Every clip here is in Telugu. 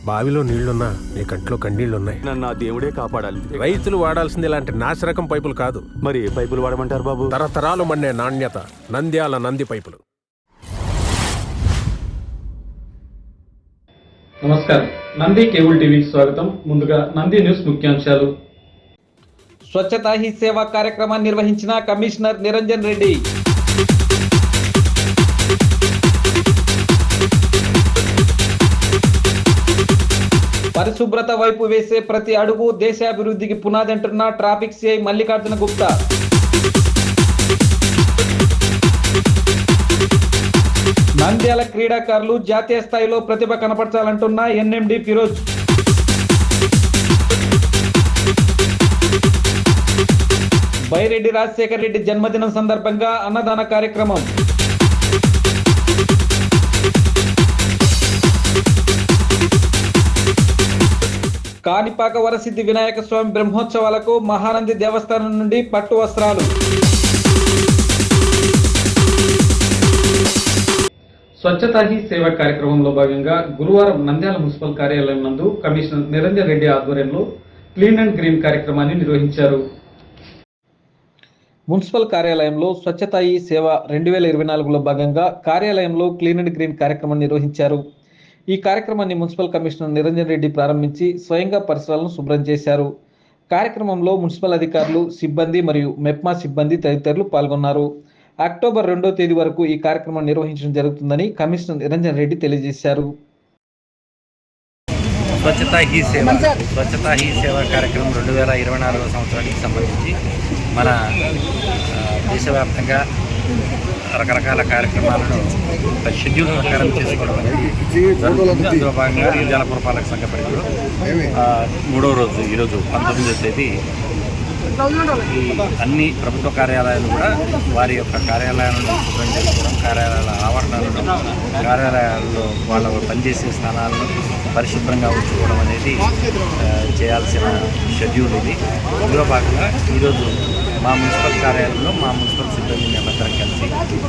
బావిలో నీళ్లున్నా నీ కంట్లో కన్నీళ్లున్నాయి. నన్ను ఆ దేవుడే కాపాడాలి. రైతులు వాడాల్సింది ఇలాంటి నాసిరకం పైపులు కాదు. మరి ఏ పైపులు వాడమంటారు బాబు? తరతరాలు మన్నే నాణ్యత నంద్యాల నంది పైపులు. నమస్కారం, నంది కేబుల్ టీవీకి స్వాగతం. ముందుగా నంది న్యూస్ ముఖ్యాంశాలు. స్వచ్ఛతా హీ సేవ కార్యక్రమాన్ని నిర్వహించిన కమిషనర్ నిరంజన్ రెడ్డి. పరిశుభ్రత వైపు వేసే ప్రతి అడుగు దేశాభివృద్ధికి పునాది అంటున్న ట్రాఫిక్ సిఐ మల్లికార్జున గుప్తా. నంద్యాల క్రీడాకారులు జాతీయ స్థాయిలో ప్రతిభ కనపరచాలంటున్న ఎన్ఎండి ఫిరోజ్. బైరెడ్డి రాజశేఖర్ రెడ్డి జన్మదినం సందర్భంగా అన్నదాన కార్యక్రమం. కాణిపాక వరసిద్ధి వినాయక స్వామి బ్రహ్మోత్సవాలకు మహానంది దేవస్థానం నుండి పట్టు వస్త్రాలు. స్వచ్ఛతా హీ సేవ కార్యక్రమంలో భాగంగా గురువారం నంద్యాల మున్సిపల్ కార్యాలయం నందు కమిషనర్ నిరంజన్ రెడ్డి ఆధ్వర్యంలో క్లీన్ అండ్ గ్రీన్ కార్యక్రమాన్ని నిర్వహించారు. మున్సిపల్ కార్యాలయంలో స్వచ్ఛతా హీ సేవ 2024లో భాగంగా కార్యాలయంలో క్లీన్ అండ్ గ్రీన్ కార్యక్రమం నిర్వహించారు. ఈ కార్యక్రమాన్ని మున్సిపల్ కమిషనర్ నిరంజన్ రెడ్డి ప్రారంభించి స్వయంగా పరిసరాలను శుభ్రం చేశారు. కార్యక్రమంలో మున్సిపల్ అధికారులు, సిబ్బంది మరియు మెప్మా సిబ్బంది తదితరులు పాల్గొన్నారు. అక్టోబర్ 2వ తేదీ వరకు ఈ కార్యక్రమం నిర్వహించడం జరుగుతుందని కమిషనర్ నిరంజన్ రెడ్డి తెలియజేశారు. స్వచ్ఛతా హీ సేవ కార్యక్రమం 2024 సంవత్సరానికి సంబంధించి మన దేశవ్యాప్తంగా రకరకాల కార్యక్రమాలను షెడ్యూల్ ప్రకారం చేసుకోవడం అనేది జరుగుతుంది. అందులో భాగంగా నంద్యాల పురపాలక సంఘ పరిధిలో 3వ రోజు ఈరోజు 19వ తేదీ ఈ అన్ని ప్రభుత్వ కార్యాలయాలు కూడా వారి యొక్క కార్యాలయాలను శుభ్రం చేసుకోవడం, కార్యాలయాల ఆవరణలను, కార్యాలయాల్లో వాళ్ళ పనిచేసే స్థానాలను పరిశుభ్రంగా ఉంచుకోవడం అనేది చేయాల్సిన షెడ్యూల్ ఇది. ఇందులో భాగంగా ఈరోజు మా మున్సిపల్ కార్యాలయంలో మా మున్సిపల్ సిబ్బంది మేమందరం కలిసి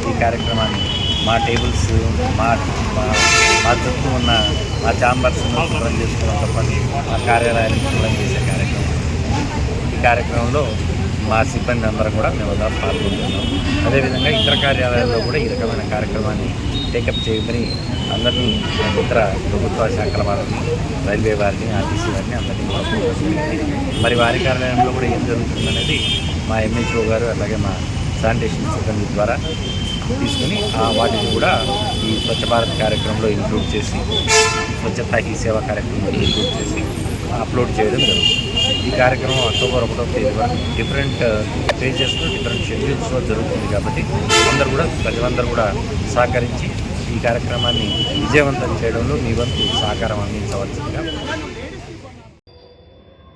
ఈ కార్యక్రమాన్ని మా టేబుల్స్, మా చుట్టూ ఉన్న మా ఛాంబర్స్ను శుభ్రం చేసుకోవడంతో పాటు మా కార్యాలయాన్ని శుభ్రం చేసే కార్యక్రమం. ఈ కార్యక్రమంలో మా సిబ్బంది అందరం కూడా మేము పాల్గొంటున్నాం. అదేవిధంగా ఇతర కార్యాలయాల్లో కూడా ఈ రకమైన కార్యక్రమాన్ని టేకప్ చేయమని అందరినీ ఇతర ప్రభుత్వ శాఖల వారిని, రైల్వే వారిని, ఆర్టీసీ వారిని అందరినీ కూడా మరి వారి కార్యాలయంలో కూడా ఏం జరుగుతుందనేది మా ఎంహెచ్ఓ గారు అలాగే మా శానిటేషన్ సిబ్బంది ద్వారా తీసుకుని వాటిని కూడా ఈ స్వచ్ఛ భారత్ కార్యక్రమంలో ఇంక్లూడ్ చేసి, స్వచ్ఛతా హీ సేవ కార్యక్రమంలో ఇంక్లూడ్ చేసి అప్లోడ్ చేయడం జరుగుతుంది. ఈ కార్యక్రమం అక్టోబర్ 1వ తేదీ వరకు డిఫరెంట్ పేజెస్లో, డిఫరెంట్ షెడ్యూల్స్లో జరుగుతుంది. కాబట్టి ప్రజలందరూ కూడా సహకరించి ఈ కార్యక్రమాన్ని విజయవంతం చేయడంలో మీ వంతు సహకారం అందించవలసిందిగా.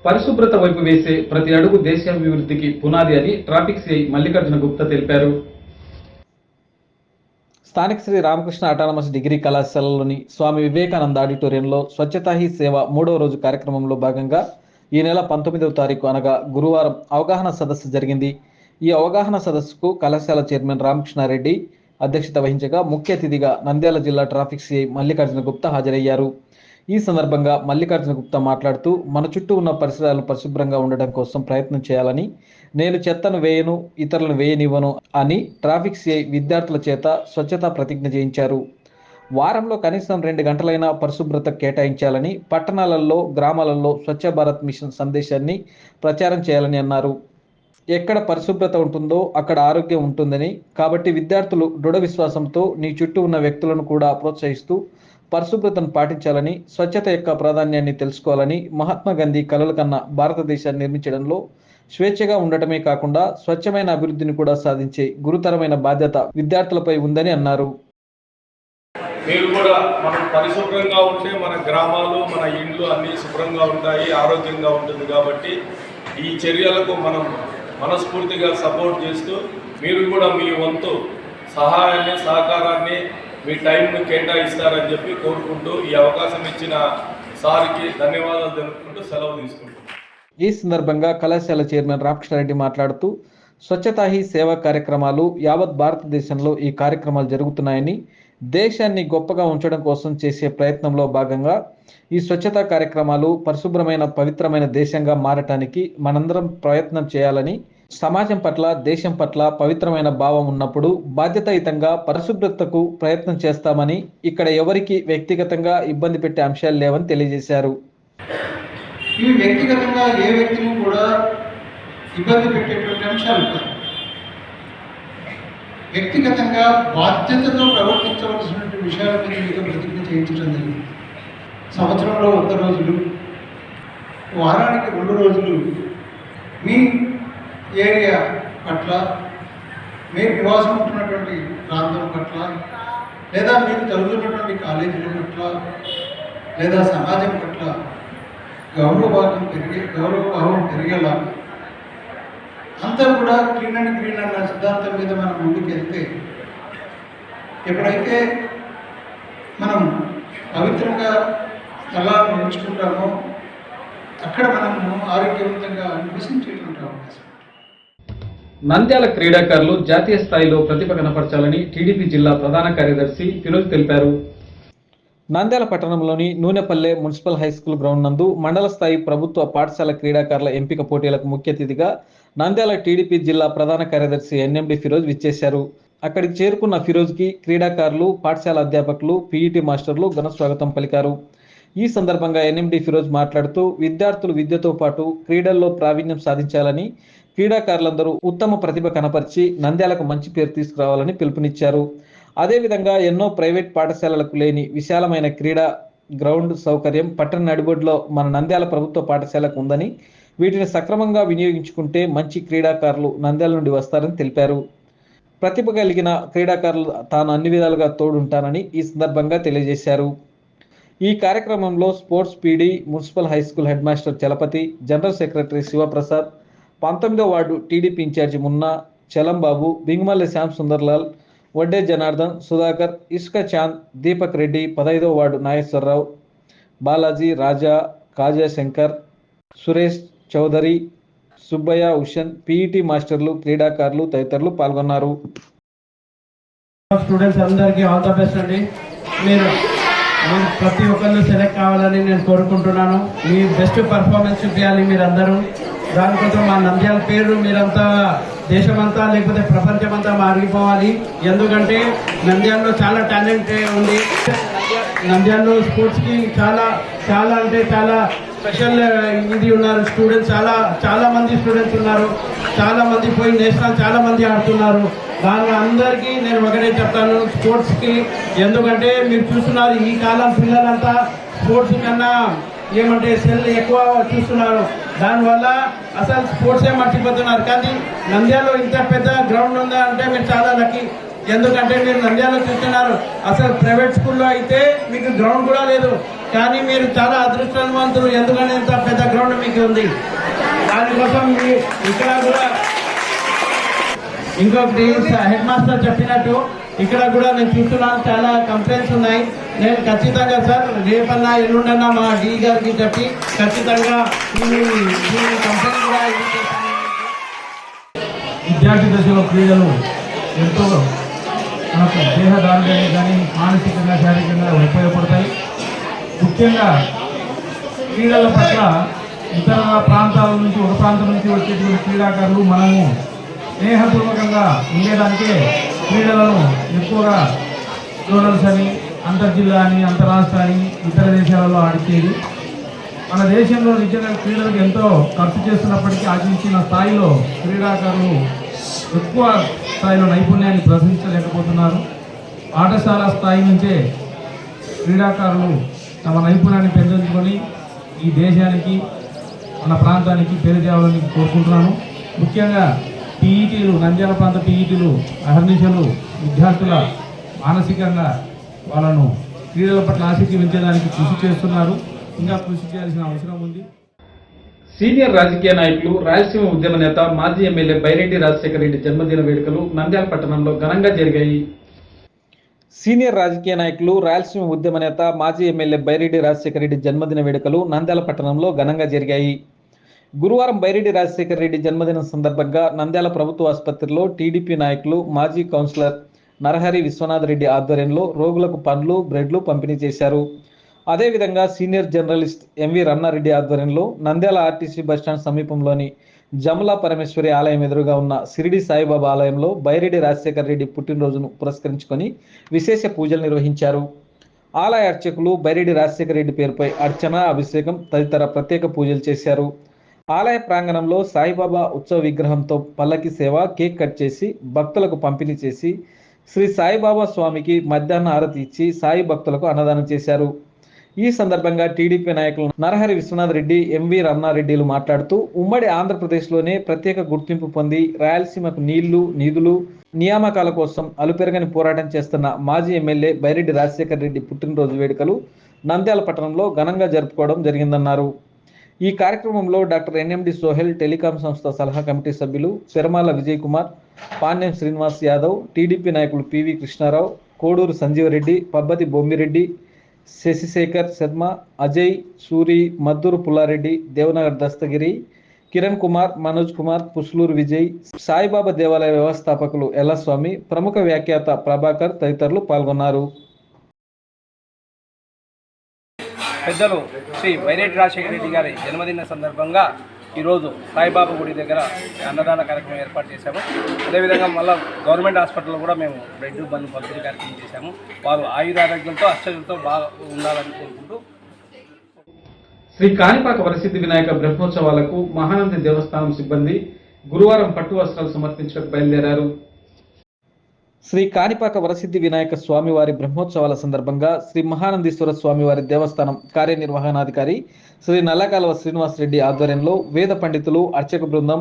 పరిశుభ్రత వైపు వేసే ప్రతి అడుగు దేశాభివృద్ధికి పునాది అని ట్రాఫిక్ సిఐ మల్లికార్జున గుప్తా తెలిపారు. స్థానిక శ్రీ రామకృష్ణ అటానమస్ డిగ్రీ కళాశాలలోని స్వామి వివేకానంద ఆడిటోరియంలో స్వచ్ఛతా హీ సేవ 3వ రోజు కార్యక్రమంలో భాగంగా ఈ నెల 19వ తారీఖు అనగా గురువారం అవగాహన సదస్సు జరిగింది. ఈ అవగాహన సదస్సుకు కళాశాల చైర్మన్ రామకృష్ణారెడ్డి అధ్యక్షత వహించగా ముఖ్య అతిథిగా నంద్యాల జిల్లా ట్రాఫిక్ సిఐ మల్లికార్జున గుప్తా హాజరయ్యారు. ఈ సందర్భంగా మల్లికార్జున గుప్తా మాట్లాడుతూ, మన చుట్టూ ఉన్న పరిసరాలు పరిశుభ్రంగా ఉండడం కోసం ప్రయత్నం చేయాలని, నేను చెత్తను వేయను, ఇతరులను వేయనివ్వను అని ట్రాఫిక్ సిఐ విద్యార్థుల చేత స్వచ్ఛతా ప్రతిజ్ఞ చేయించారు. వారంలో కనీసం 2 గంటలైనా పరిశుభ్రత కేటాయించాలని, పట్టణాలలో, గ్రామాలలో స్వచ్ఛ భారత్ మిషన్ సందేశాన్ని ప్రచారం చేయాలని అన్నారు. ఎక్కడ పరిశుభ్రత ఉంటుందో అక్కడ ఆరోగ్యం ఉంటుందని, కాబట్టి విద్యార్థులు దృఢ విశ్వాసంతో నీ చుట్టూ ఉన్న వ్యక్తులను కూడా ప్రోత్సహిస్తూ పరిశుభ్రతను పాటించాలని, స్వచ్ఛత యొక్క ప్రాధాన్యాన్ని తెలుసుకోవాలని, మహాత్మా గాంధీ కలల కన్నా భారతదేశాన్ని నిర్మించడంలో స్వేచ్ఛగా ఉండటమే కాకుండా స్వచ్ఛమైన అభివృద్ధిని కూడా సాధించే గురుతరమైన బాధ్యత విద్యార్థులపై ఉందని అన్నారు. మీరు కూడా మనం పరిశుభ్రంగా ఉంటే మన గ్రామాలు, మన ఇండ్లు అన్నీ శుభ్రంగా ఉంటాయి, ఆరోగ్యంగా ఉంటుంది. కాబట్టి ఈ చర్యలకు మనం మనస్ఫూర్తిగా సపోర్ట్ చేస్తూ మీరు కూడా మీ వంతు సహాయాన్ని, సహకారాన్ని, మీ టైంను కేటాయిస్తారని చెప్పి కోరుకుంటూ ఈ అవకాశం ఇచ్చిన సార్కి ధన్యవాదాలు తెలుపుకుంటూ సెలవు తీసుకుంటాం. ఈ సందర్భంగా కళాశాల చైర్మన్ రామకృష్ణారెడ్డి మాట్లాడుతూ, స్వచ్ఛతా హీ సేవా కార్యక్రమాలు యావత్ భారతదేశంలో ఈ కార్యక్రమాలు జరుగుతున్నాయని, దేశాన్ని గొప్పగా ఉంచడం కోసం చేసే ప్రయత్నంలో భాగంగా ఈ స్వచ్ఛతా కార్యక్రమాలు పరిశుభ్రమైన పవిత్రమైన దేశంగా మారటానికి మనందరం ప్రయత్నం చేయాలని, సమాజం పట్ల దేశం పట్ల పవిత్రమైన భావం ఉన్నప్పుడు బాధ్యతాయుతంగా పరిశుభ్రతకు ప్రయత్నం చేస్తామని, ఇక్కడ ఎవరికి వ్యక్తిగతంగా ఇబ్బంది పెట్టే అంశాలు లేవని తెలియజేశారు. ఇవి వ్యక్తిగతంగా ఏ వ్యక్తిని కూడా ఇబ్బంది పెట్టేటువంటి అంశాలు కాదు. వ్యక్తిగతంగా బాధ్యతతో ప్రవర్తించవలసినటువంటి విషయాల మీద మీతో ప్రతిజ్ఞ చేయించడం జరిగింది. సంవత్సరంలో 100 రోజులు, వారానికి 2 రోజులు మీ ఏరియా పట్ల, మీరు నివాసం ఉంటున్నటువంటి ప్రాంతం పట్ల, లేదా మీరు చదువుతున్నటువంటి కాలేజీల పట్ల, లేదా సమాజం పట్ల గౌరవభావం పెరిగేలా అంతా కూడా క్లీన్ అండ్ గ్రీన్ అన్న సిద్ధాంతం మీద మనం ముందుకు వెళ్తే, ఎప్పుడైతే మనం పవిత్రంగా స్థలాలను ఎంచుకుంటామో అక్కడ మనము ఆరోగ్యవంతంగా నివసించేటువంటి అవకాశం. నంద్యాల క్రీడాకారులు జాతీయ స్థాయిలో ప్రతిభ కనపరచాలని టీడీపీ జిల్లా ప్రధాన కార్యదర్శి ఫిరోజ్ తెలిపారు. నంద్యాల పట్టణంలోని నూనెపల్లె మున్సిపల్ హైస్కూల్ గ్రౌండ్ నందు మండల స్థాయి ప్రభుత్వ పాఠశాల క్రీడాకారుల ఎంపిక పోటీలకు ముఖ్య అతిథిగా నంద్యాల టీడీపీ జిల్లా ప్రధాన కార్యదర్శి ఎన్ఎండి ఫిరోజ్ విచ్చేశారు. అక్కడికి చేరుకున్న ఫిరోజ్కి క్రీడాకారులు, పాఠశాల అధ్యాపకులు, పీఈటీ మాస్టర్లు ఘన స్వాగతం పలికారు. ఈ సందర్భంగా ఎన్ఎండి ఫిరోజ్ మాట్లాడుతూ విద్యార్థులు విద్యతో పాటు క్రీడల్లో ప్రావీణ్యం సాధించాలని, క్రీడాకారులందరూ ఉత్తమ ప్రతిభ కనపరిచి నంద్యాలకు మంచి పేరు తీసుకురావాలని పిలుపునిచ్చారు. అదేవిధంగా ఎన్నో ప్రైవేట్ పాఠశాలలకు లేని విశాలమైన క్రీడా గ్రౌండ్ సౌకర్యం పట్టణ నడిబొడ్లో మన నంద్యాల ప్రభుత్వ పాఠశాలకు ఉందని, వీటిని సక్రమంగా వినియోగించుకుంటే మంచి క్రీడాకారులు నంద్యాల నుండి వస్తారని తెలిపారు. ప్రతిభ కలిగిన క్రీడాకారులు తాను అన్ని విధాలుగా తోడుంటానని ఈ సందర్భంగా తెలియజేశారు. ఈ కార్యక్రమంలో sports PD, municipal high school head master Chalapathi, general secretary Sivaprasad, 19వ ward TDP in charge Munna, Chalambabu, Bingamalli Shyam Sundarlal, Vadde Janardhan, Sudhakar, Isuka Chand, Deepak Reddy, 15వ వార్డు నాగేశ్వరరావు, బాలాజీ, రాజా, కాజా శంకర్, సురేష్ చౌదరి, సుబ్బయ్య, హుషన్, పీఈటీ మాస్టర్లు, క్రీడాకారులు తదితరులు పాల్గొన్నారు. స్టూడెంట్స్ అందరికీ ఆల్ ద బెస్ట్ అండి. మీరు ప్రతి ఒక్కరిని సెలెక్ట్ కావాలని నేను కోరుకుంటున్నాను. మీ బెస్ట్ పర్ఫార్మెన్స్ చూపించాలి మీరందరూ. దానికోసం మా నంద్యాల పేరు మీరంతా దేశమంతా లేకపోతే ప్రపంచమంతా మారిపోవాలి. ఎందుకంటే నంద్యాలలో చాలా టాలెంట్ ఉంది. నంద్యాలలో స్పోర్ట్స్కి చాలా చాలా అంటే చాలా స్పెషల్ ఇది ఉన్నారు. స్టూడెంట్స్ చాలా మంది స్టూడెంట్స్ ఉన్నారు. చాలా మంది పోయి నేషనల్ చాలా మంది ఆడుతున్నారు. దాని అందరికీ నేను ఒకటే చెప్తాను, స్పోర్ట్స్కి. ఎందుకంటే మీరు చూస్తున్నారు ఈ కాలం పిల్లలంతా స్పోర్ట్స్ కన్నా ఏమంటే సెల్ ఎక్కువ చూస్తున్నారు. దానివల్ల అసలు స్పోర్ట్సే మర్చిపోతున్నారు. కానీ నంద్యాలలో ఇంత పెద్ద గ్రౌండ్ ఉందా అంటే మీరు చాలా లక్కీ. ఎందుకంటే మీరు నంద్యాలలో చూస్తున్నారు, అసలు ప్రైవేట్ స్కూల్లో అయితే మీకు గ్రౌండ్ కూడా లేదు. కానీ మీరు చాలా అదృష్టవంతులు, ఎందుకంటే ఇంత పెద్ద గ్రౌండ్ మీకు ఉంది. దానికోసం ఇక్కడ కూడా ఇంకొకటి హెడ్ మాస్టర్ చెప్పినట్టు ఇక్కడ కూడా నేను చూస్తున్నాను చాలా కంప్లైంట్స్ ఉన్నాయి. నేను ఖచ్చితంగా సార్ రేపన్నా ఎల్లుండన్నా మా డి గారికి చెప్పి ఖచ్చితంగా కంప్లైంట్ కూడా విద్యార్థి దశలో క్రీడలు ఎంతో మనకు దేహదారుణ్యాన్ని కానీ మానసికంగా శారీరకంగా ఉపయోగపడతాయి. ముఖ్యంగా క్రీడల పట్ల ఇతర ప్రాంతాల నుంచి ఒక ప్రాంతం నుంచి వచ్చేటువంటి క్రీడాకారులు మనము స్నేహపూర్వకంగా ఉండేదానికే క్రీడలను ఎక్కువగా జోనల్స్ అని, అంతర్జిల్లా అని, అంతరాష్ట్ర అని ఇతర దేశాలలో ఆడిచేది. మన దేశంలో నిజంగా క్రీడలకు ఎంతో ఖర్చు చేస్తున్నప్పటికీ ఆశించిన స్థాయిలో క్రీడాకారులు ఎక్కువ స్థాయిలో నైపుణ్యాన్ని ప్రదర్శించలేకపోతున్నారు. పాఠశాల స్థాయి నుంచే క్రీడాకారులు తమ నైపుణ్యాన్ని పెంచుకొని ఈ దేశానికి మన ప్రాంతానికి పేరు తేవాలని కోరుకుంటున్నాను. ముఖ్యంగా పీఈటీలు, నంద్యాల ప్రాంత పీఈటీలు అహర్నిశలు విద్యార్థుల మానసికంగా వాళ్ళను క్రీడల పట్ల ఆసక్తి పెంచేదానికి కృషి చేస్తున్నారు. ఇంకా కృషి చేయాల్సిన అవసరం ఉంది. సీనియర్ రాజకీయ నాయకులు, రాయలసీమ ఉద్యమ నేత, మాజీ ఎమ్మెల్యే బైరెడ్డి రాజశేఖర రెడ్డి జన్మదిన వేడుకలు నంద్యాల పట్టణంలో ఘనంగా జరిగాయి. సీనియర్ రాజకీయ నాయకులు, రాయలసీమ ఉద్యమ నేత, మాజీ ఎమ్మెల్యే బైరెడ్డి రాజశేఖర రెడ్డి జన్మదిన వేడుకలు నంద్యాల పట్టణంలో ఘనంగా జరిగాయి. గురువారం బైరెడ్డి రాజశేఖర రెడ్డి జన్మదినం సందర్భంగా నంద్యాల ప్రభుత్వ ఆసుపత్రిలో టీడీపీ నాయకులు, మాజీ కౌన్సిలర్ నరహరి విశ్వనాథ్ రెడ్డి ఆధ్వర్యంలో రోగులకు పండ్లు బ్రెడ్లు పంపిణీ చేశారు. అదేవిధంగా సీనియర్ జర్నలిస్ట్ ఎంవి రన్నారెడ్డి ఆధ్వర్యంలో నంద్యాల ఆర్టీసీ బస్టాండ్ సమీపంలోని జమలా పరమేశ్వరి ఆలయం ఎదురుగా ఉన్న షిరిడి సాయిబాబా ఆలయంలో బైరెడ్డి రాజశేఖర్ రెడ్డి పుట్టినరోజును పురస్కరించుకొని విశేష పూజలు నిర్వహించారు. ఆలయ అర్చకులు బైరెడ్డి రాజశేఖర్ రెడ్డి పేరుపై అర్చన, అభిషేకం తదితర ప్రత్యేక పూజలు చేశారు. ఆలయ ప్రాంగణంలో సాయిబాబా ఉత్సవ విగ్రహంతో పల్లకి సేవ, కేక్ కట్ చేసి భక్తులకు పంపిణీ చేసి శ్రీ సాయిబాబా స్వామికి మధ్యాహ్న హారతి ఇచ్చి సాయి భక్తులకు అన్నదానం చేశారు. ఈ సందర్భంగా టీడీపీ నాయకులు నరహరి విశ్వనాథ్ రెడ్డి, ఎంవి రమణారెడ్డిలు మాట్లాడుతూ ఉమ్మడి ఆంధ్రప్రదేశ్లోనే ప్రత్యేక గుర్తింపు పొంది రాయలసీమకు నీళ్లు, నిధులు, నియామకాల కోసం అలుపెరగని పోరాటం చేస్తున్న మాజీ ఎమ్మెల్యే బైరెడ్డి రాజశేఖర్ రెడ్డి పుట్టినరోజు వేడుకలు నంద్యాల పట్టణంలో ఘనంగా జరుపుకోవడం జరిగిందన్నారు. ఈ కార్యక్రమంలో డాక్టర్ ఎన్ఎండి సోహెల్, టెలికాం సంస్థ సలహా కమిటీ సభ్యులు శర్మాల విజయ్ కుమార్, పాణ్యం శ్రీనివాస్ యాదవ్, టీడీపీ నాయకులు పివి కృష్ణారావు, కోడూరు సంజీవరెడ్డి, పబ్బతి బొమ్మిరెడ్డి, శశిశేఖర్ శర్మ, అజయ్, సూరి, మద్దూరు పుల్లారెడ్డి, దేవనగర్ దస్తగిరి, కిరణ్ కుమార్, మనోజ్ కుమార్, పుస్లూరు విజయ్, సాయిబాబా దేవాలయ వ్యవస్థాపకులు ఎల్లస్వామి, ప్రముఖ వ్యాఖ్యాత ప్రభాకర్ తదితరులు పాల్గొన్నారు. పెద్దలు శ్రీ బైరెడ్డి రాజశేఖర రెడ్డి గారి జన్మదిన సందర్భంగా ఈరోజు సాయిబాబా గుడి దగ్గర అన్నదాన కార్యక్రమం ఏర్పాటు చేశాము. అదేవిధంగా మళ్ళీ గవర్నమెంట్ హాస్పిటల్లో కూడా మేము బ్రెడ్ బంద్ పంపిణీ కార్యక్రమం చేశాము. వారు ఆయురారోగ్యంతో అష్టంతో బాగా ఉండాలని కోరుకుంటూ శ్రీ కాణిపాక వరసిద్ధి వినాయక బ్రహ్మోత్సవాలకు మహానంది దేవస్థానం సిబ్బంది గురువారం పట్టు వస్త్రాలు సమర్పించడానికి బయలుదేరారు. శ్రీ కాణిపాక వరసిద్ధి వినాయక స్వామివారి బ్రహ్మోత్సవాల సందర్భంగా శ్రీ మహానందీశ్వర స్వామివారి దేవస్థానం కార్యనిర్వహణాధికారి శ్రీ నల్లకాలువ శ్రీనివాసరెడ్డి ఆధ్వర్యంలో వేద పండితులు, అర్చక బృందం,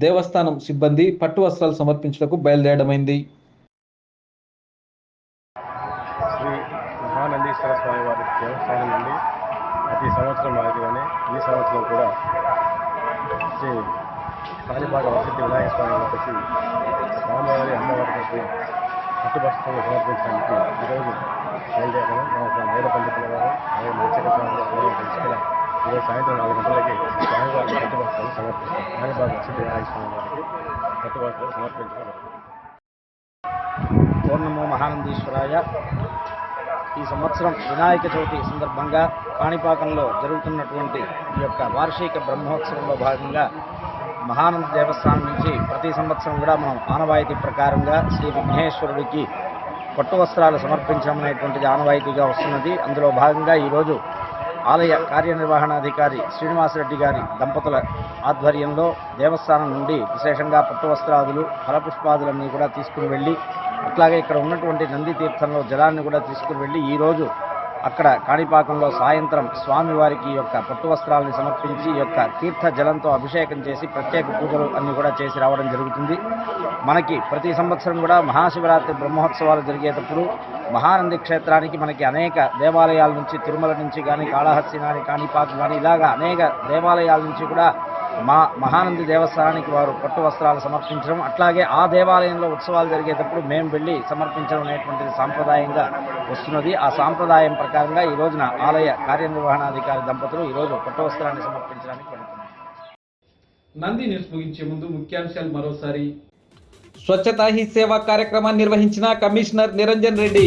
దేవస్థానం సిబ్బంది పట్టు వస్త్రాలు సమర్పించడానికి బయలుదేరడమైంది. శ్రీ మహానందీశ్వర స్వామి వారి దేవస్థానం నుండి ప్రతి సంవత్సరం మాదిరిగానే ఈ సంవత్సరం కూడా శ్రీ కాణిపాక వరసిద్ధి వినాయక స్వామి వారికి స్వామివారి అమ్మవారి తరఫున పట్టుబస్తులు సమర్పించడానికి ఈరోజు బయలుదేరాము. మా వేద పండితుల వారు అలాగే మా అర్చక స్వామి తెలుసుకున్న ఈరోజు సాయంత్రం 4 గంటలకి స్వామివారికి పట్టుబస్తులు సమర్పిస్తాం. కాణిపాక వరసిద్ధి వినాయక స్వామి వారికి పట్టుబస్తులు సమర్పించడం. పూర్ణమో మహానందీశ్వరాయ. ఈ సంవత్సరం వినాయక చవితి సందర్భంగా కాణిపాకంలో జరుగుతున్నటువంటి ఈ యొక్క వార్షిక బ్రహ్మోత్సవంలో భాగంగా మహానంద దేవస్థానం నుంచి ప్రతి సంవత్సరం కూడా మనం ఆనవాయితీ ప్రకారంగా శ్రీ విఘ్నేశ్వరుడికి పట్టు వస్త్రాలు సమర్పించడం అనేటువంటిది ఆనవాయితీగా వస్తున్నది. అందులో భాగంగా ఈరోజు ఆలయ కార్యనిర్వహణాధికారి శ్రీనివాసరెడ్డి గారి దంపతుల ఆధ్వర్యంలో దేవస్థానం నుండి విశేషంగా పట్టు వస్త్రాదులు, ఫలపుష్పాదులన్నీ కూడా తీసుకుని వెళ్ళి, అట్లాగే ఇక్కడ ఉన్నటువంటి నంది తీర్థంలో జలాన్ని కూడా తీసుకుని వెళ్ళి ఈరోజు అక్కడ కాణిపాకంలో సాయంత్రం స్వామివారికి యొక్క పట్టు వస్త్రాలను సమర్పించి ఈ యొక్క తీర్థ జలంతో అభిషేకం చేసి ప్రత్యేక పూజలు అన్నీ కూడా చేసి రావడం జరుగుతుంది. మనకి ప్రతి సంవత్సరం కూడా మహాశివరాత్రి బ్రహ్మోత్సవాలు జరిగేటప్పుడు మహానంది క్షేత్రానికి మనకి అనేక దేవాలయాల నుంచి, తిరుమల నుంచి కానీ, కాళహస్తి కానీ, కాణిపాకం కానీ ఇలాగా అనేక దేవాలయాల నుంచి కూడా మహానంది దేవస్థానానికి వారు పట్టు వస్త్రాలు సమర్పించడం, అట్లాగే ఆ దేవాలయంలో ఉత్సవాలు జరిగేటప్పుడు మేము వెళ్ళి సమర్పించడం అనేటువంటిది సాంప్రదాయంగా వస్తున్నది. ఆ సాంప్రదాయం ప్రకారంగా ఈ రోజున ఆలయ కార్యనిర్వహణాధికారి దంపతులు ఈరోజు పట్టు వస్త్రాన్ని సమర్పించడానికి వెళ్తున్నారు. నంది న్యూస్ ముగించే ముందు ముఖ్యాంశాలు మరోసారి. స్వచ్ఛతా హీ సేవా కార్యక్రమాన్ని నిర్వహించిన కమిషనర్ నిరంజన్ రెడ్డి.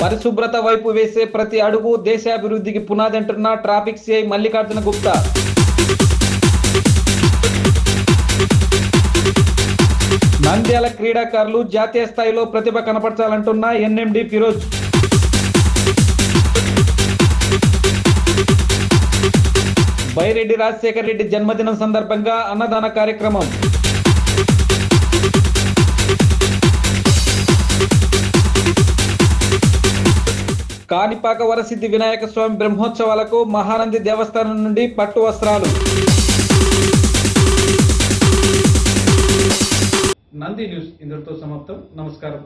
పరిశుభ్రత వైపు వేసే ప్రతి అడుగు దేశాభివృద్ధికి పునాది అంటున్న ట్రాఫిక్ సిఐ మల్లికార్జున గుప్తా. నంద్యాల క్రీడాకారులు జాతీయ స్థాయిలో ప్రతిభ కనపరచాలంటున్న ఎన్ఎండి ఫిరోజ్. బైరెడ్డి రాజశేఖర్ రెడ్డి జన్మదినం సందర్భంగా అన్నదాన కార్యక్రమం. కాణిపాక వరసిద్ధి వినాయక స్వామి బ్రహ్మోత్సవాలకు మహానంది దేవస్థానం నుండి పట్టు వస్త్రాలు. నంది న్యూస్ ఇంతటితో సమాప్తం. నమస్కారం.